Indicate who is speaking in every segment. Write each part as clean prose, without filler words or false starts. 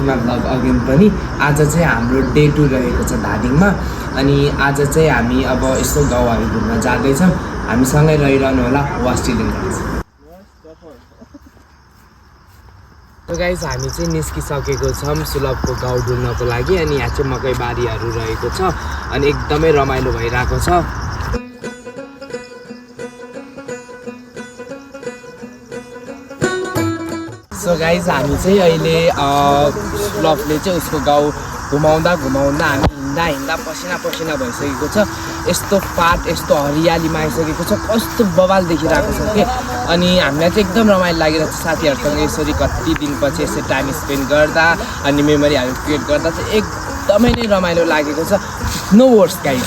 Speaker 1: प्रतिमा vlog again पनि। आज चाहिँ हाम्रो डे 2 रहेको छ धादिङमा अनि आज चाहिँ हामी अब यस्तो गाउँहरू घुम्न जाँदैछौँ। हामीसँगै रहिरहनु होला। Watch guys. So guys, हामी चाहिँ निस्किसकेको छौँ सुलभको गाउँ डुल्नको लागि अनि यहाँ चाहिँ मकै बारीहरू रहेको छ अनि एकदमै रमाइलो भइरहेको छ। सो गाइज हामी चाहिँ अहिले सुलभले चाहिँ उसको गाउँ घुमाउँदा हामी हिँड्दा पसिना भइसकेको छ। यस्तो पात यस्तो हरियालीमा आइसकेको छ, कस्तो बवाल देखिरहेको छ कि अनि हामीलाई चाहिँ एकदम रमाइलो लागिरहेको छ साथीहरूसँग यसरी कति दिनपछि यसरी टाइम स्पेन्ड गर्दा अनि मेमोरीहरू क्रिएट गर्दा चाहिँ एकदमै नै रमाइलो लागेको छ। No words guys.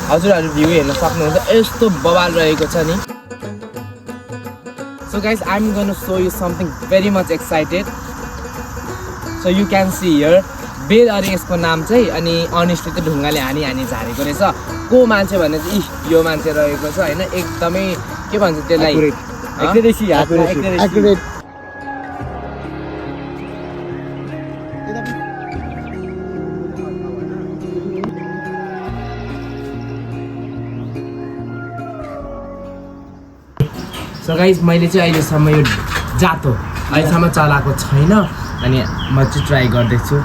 Speaker 1: हजुरहरू भ्यू हेर्न सक्नुहुन्छ, यस्तो बवाल रहेको छ नि। So guys, I'm gonna show you something very much excited. So you can see here, बेल अरे यसको नाम चाहिँ अनि अनेस्टली चाहिँ ढुङ्गाले हानी झारेको रहेछ। को मान्छे भने चाहिँ यो मान्छे रहेको छ होइन, एकदमै के भन्छ त्यसलाई एक्युरेट। सो गाइज मैले चाहिँ अहिलेसम्म यो जातो अहिलेसम्म चलाएको छैन अनि म चाहिँ ट्राई गर्दैछु।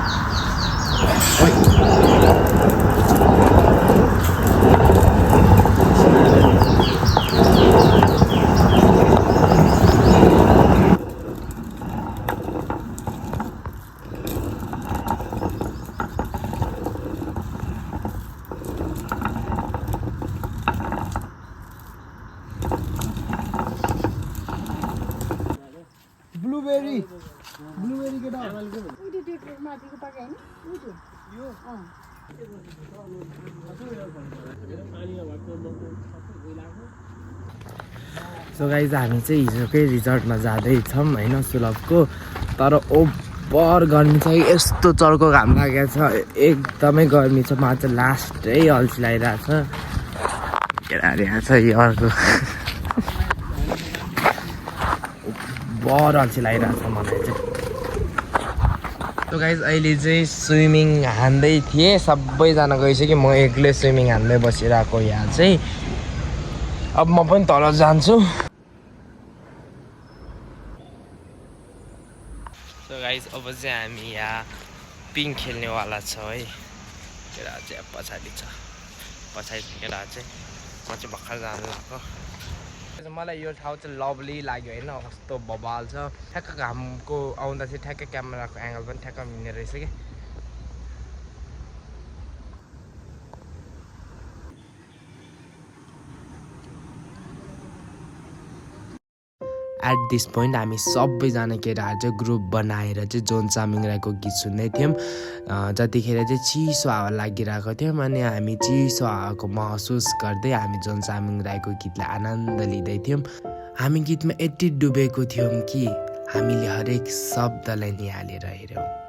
Speaker 1: ब्लूबेरी के दाम माथिको पाके हैन यो सो गाइज हामी चाहिँ हिजोकै रिजर्टमा जाँदैछौँ होइन सुलभको, तर ओभर गर्मी छ, यस्तो चर्को घाम लागेको छ, एकदमै गर्मी छ। म चाहिँ लास्टै अल्छी लागिरहेको छ, केटाहरू यहाँ छ यो अर्को बर अल्छी लागिरहेको छ मलाई चाहिँ। सो गाइज अहिले चाहिँ स्विमिङ हान्दै थिएँ, सबैजना गइसक्यो, म एक्लै स्विमिङ हान्दै बसिरहेको यहाँ चाहिँ। अब म पनि तल जान्छु। सो गाइज अब चाहिँ हामी यहाँ पिङ खेल्नेवाला छ है। केटा चाहिँ पछाडि छ, पछाडि केटा चाहिँ म चाहिँ भर्खर जानु लाग्यो। मलाई यो ठाउँ चाहिँ लभली लाग्यो होइन, कस्तो बवाल छ। ठ्याक्क घामको आउँदा चाहिँ ठ्याक्कै क्यामेराको एङ्गल पनि ठ्याक्क मिल्ने रहेछ कि। एट दिस पोइन्ट हामी सबैजना केटाहरू चाहिँ ग्रुप बनाएर चाहिँ जोन चामिङ राईको गीत सुन्दै थियौँ। जतिखेर चाहिँ चिसो हावा लागिरहेको थियौँ अनि हामी चिसो हावाको महसुस गर्दै हामी जोन चामिङ राईको गीतलाई आनन्द लिँदै थियौँ। हामी गीतमा यति डुबेको थियौँ कि हामीले हरेक शब्दलाई निहालेर हेऱ्यौँ।